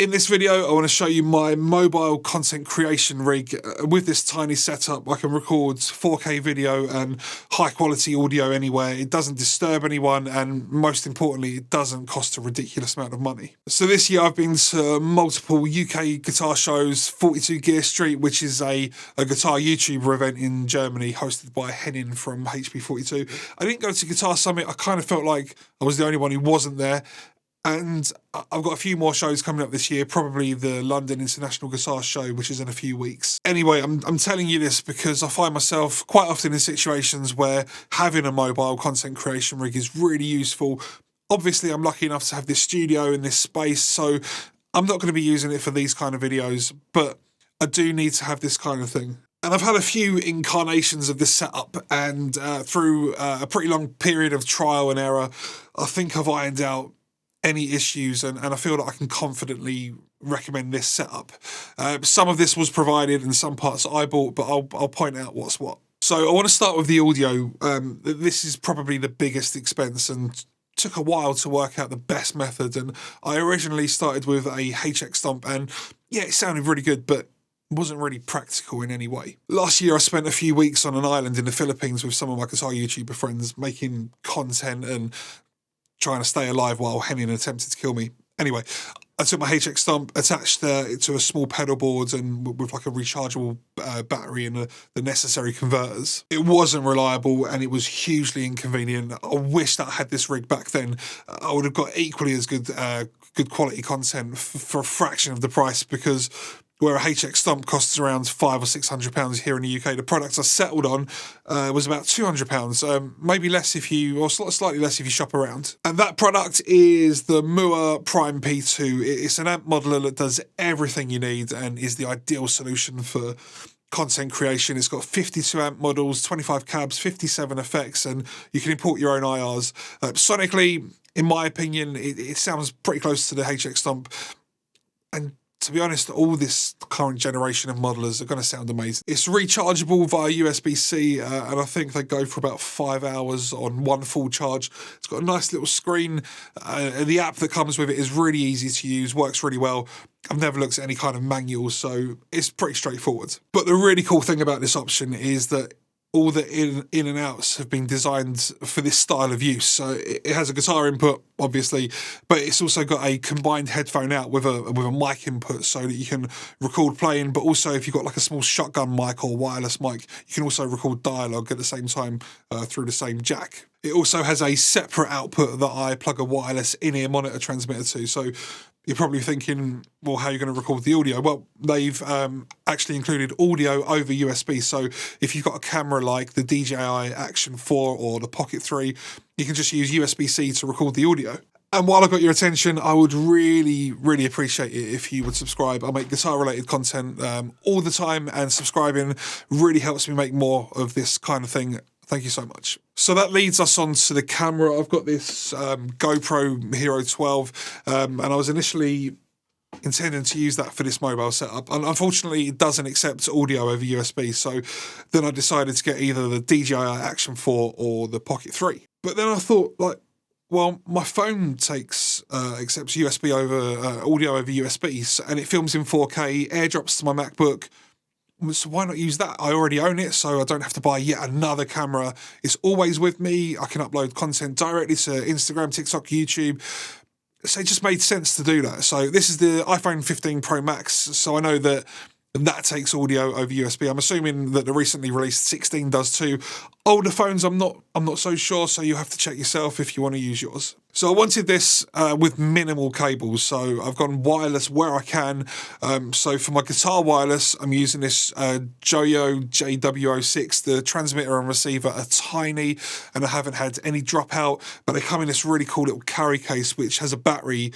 In this video, I want to show you my mobile content creation rig. With this tiny setup, I can record 4K video and high quality audio anywhere. It doesn't disturb anyone, and most importantly, it doesn't cost a ridiculous amount of money. So this year I've been to multiple UK guitar shows, 42 Gear Street, which is a guitar YouTuber event in Germany hosted by Henning from HP42. I didn't go to Guitar Summit. I kind of felt like I was the only one who wasn't there. And I've got a few more shows coming up this year, probably the London International Guitar Show, which is in a few weeks. Anyway, I'm telling you this because I find myself quite often in situations where having a mobile content creation rig is really useful. Obviously, I'm lucky enough to have this studio and this space, so I'm not going to be using it for these kind of videos, but I do need to have this kind of thing. And I've had a few incarnations of this setup, and through a pretty long period of trial and error, I think I've ironed out any issues, and I feel that I can confidently recommend this setup. Some of this was provided and some parts I bought, but I'll point out what's what. So I want to start with the audio. This is probably the biggest expense and took a while to work out the best method. And I originally started with a HX Stomp, and yeah, it sounded really good, but wasn't really practical in any way. Last year I spent a few weeks on an island in the Philippines with some of my guitar YouTuber friends making content and trying to stay alive while Henning attempted to kill me. Anyway, I took my HX Stomp, attached it to a small pedal board and with like a rechargeable battery and the necessary converters. It wasn't reliable and it was hugely inconvenient. I wish that I had this rig back then. I would have got equally as good quality content for a fraction of the price, because where a HX Stomp costs around £500 or £600 here in the UK, the product I settled on was about £200, maybe less if you, or slightly less if you shop around. And that product is the Mooer Prime P2. It's an amp modeler that does everything you need and is the ideal solution for content creation. It's got 52 amp models, 25 cabs, 57 effects, and you can import your own IRs. Sonically, in my opinion, it sounds pretty close to the HX Stomp, and to be honest, all this current generation of modelers are going to sound amazing. It's rechargeable via USB-C, and I think they go for about 5 hours on one full charge. It's got a nice little screen. The app that comes with it is really easy to use, works really well. I've never looked at any kind of manual, so it's pretty straightforward. But the really cool thing about this option is that all the in and outs have been designed for this style of use. So it has a guitar input, obviously, but it's also got a combined headphone out with a mic input so that you can record playing, but also if you've got like a small shotgun mic or wireless mic, you can also record dialogue at the same time through the same jack. It also has a separate output that I plug a wireless in-ear monitor transmitter to. So you're probably thinking, well, how are you going to record the audio? Well, they've actually included audio over USB. So if you've got a camera like the DJI Action 4 or the Pocket 3, you can just use USB-C to record the audio. And while I got your attention, I would really, really appreciate it if you would subscribe. I make guitar-related content all the time, and subscribing really helps me make more of this kind of thing. Thank you so much. So that leads us on to the camera. I've got this GoPro Hero 12, and I was initially intending to use that for this mobile setup. And unfortunately, it doesn't accept audio over USB. So then I decided to get either the DJI Action 4 or the Pocket 3. But then I thought, like, well, my phone accepts USB over audio over USB, and it films in 4K, airdrops to my MacBook. So why not use that? I already own it, so I don't have to buy yet another camera. It's always with me. I can upload content directly to Instagram, TikTok, YouTube. So it just made sense to do that. So this is the iPhone 15 Pro Max. So I know that takes audio over USB. I'm assuming that the recently released 16 does too. Older phones, I'm not so sure, so you have to check yourself if you want to use yours. So I wanted this with minimal cables, so I've gone wireless where I can. So for my guitar wireless, I'm using this Joyo JW06. The transmitter and receiver are tiny, and I haven't had any dropout, but they come in this really cool little carry case, which has a battery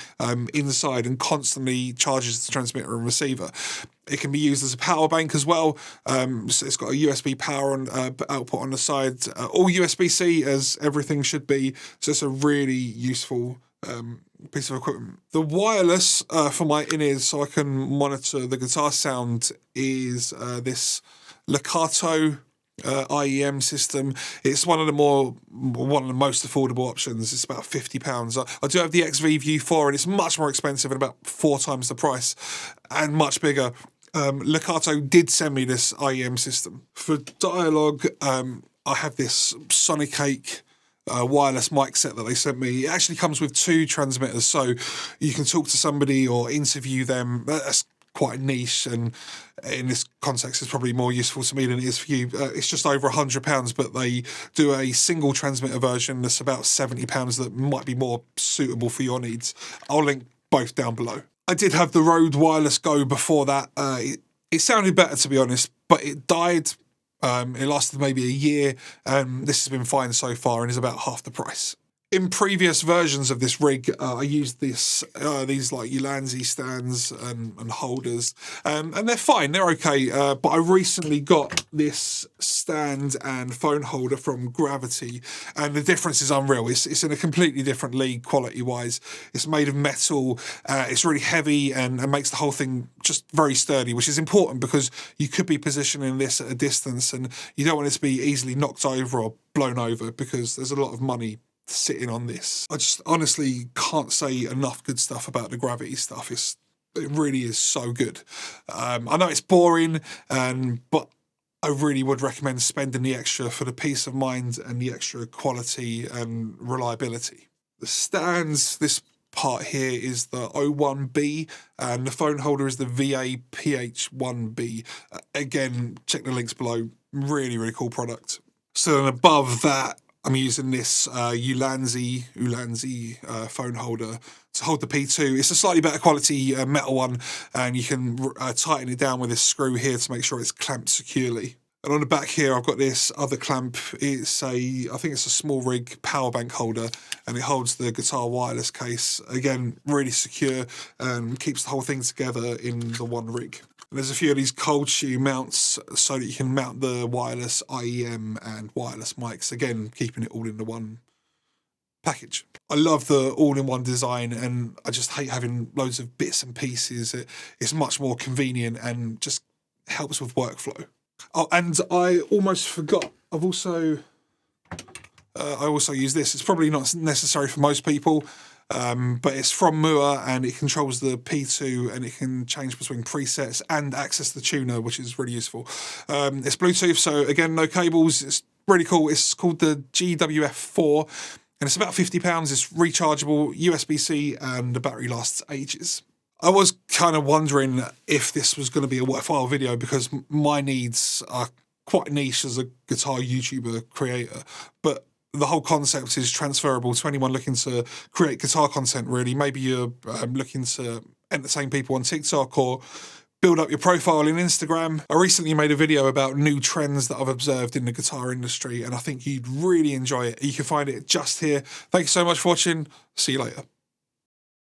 inside and constantly charges the transmitter and receiver. It can be used as a power bank as well. So it's got a USB power output on the side. All USB-C, as everything should be. So it's a really useful piece of equipment. The wireless for my in-ears, so I can monitor the guitar sound, is this Legato IEM system. It's one of the most affordable options. It's about £50. I do have the XV View 4, and it's much more expensive and about 4 times the price and much bigger. Lakato did send me this IEM system. For dialogue, I have this Sonicake wireless mic set that they sent me. It actually comes with 2 transmitters, so you can talk to somebody or interview them. That's quite niche, and in this context it's probably more useful to me than it is for you. It's just over £100, but they do a single transmitter version that's about £70 that might be more suitable for your needs. I'll link both down below. I did have the Rode Wireless Go before that. It sounded better, to be honest, but it died. It lasted maybe a year, and this has been fine so far and is about half the price. In previous versions of this rig, I used these like Ulanzi stands and holders, and they're fine, they're okay. But I recently got this stand and phone holder from Gravity, and the difference is unreal. It's in a completely different league quality-wise. It's made of metal, it's really heavy, and makes the whole thing just very sturdy, which is important because you could be positioning this at a distance, and you don't want it to be easily knocked over or blown over because there's a lot of money sitting on this. I just honestly can't say enough good stuff about the Gravity stuff. It really is so good. I know it's boring, but I really would recommend spending the extra for the peace of mind and the extra quality and reliability. The stands, this part here is the O1B, and the phone holder is the VA-PH1B. Again, check the links below. Really, really cool product. So then above that, I'm using this Ulanzi phone holder to hold the P2. It's a slightly better quality metal one, and you can tighten it down with this screw here to make sure it's clamped securely. And on the back here, I've got this other clamp. I think it's a small rig power bank holder, and it holds the guitar wireless case. Again, really secure and keeps the whole thing together in the one rig. And there's a few of these cold shoe mounts so that you can mount the wireless IEM and wireless mics. Again, keeping it all in the one package. I love the all-in-one design, and I just hate having loads of bits and pieces. It's much more convenient and just helps with workflow. Oh, and I almost forgot. I also use this. It's probably not necessary for most people. But it's from Mua, and it controls the P2, and it can change between presets and access the tuner, which is really useful. It's Bluetooth, so again, no cables. It's really cool. It's called the GWF4, and it's about £50. It's rechargeable, USB-C, and the battery lasts ages. I was kind of wondering if this was going to be a worthwhile video because my needs are quite niche as a guitar YouTuber creator, but the whole concept is transferable to anyone looking to create guitar content, really. Maybe you're looking to entertain people on TikTok or build up your profile in Instagram. I recently made a video about new trends that I've observed in the guitar industry, and I think you'd really enjoy it. You can find it just here. Thank you so much for watching. See you later.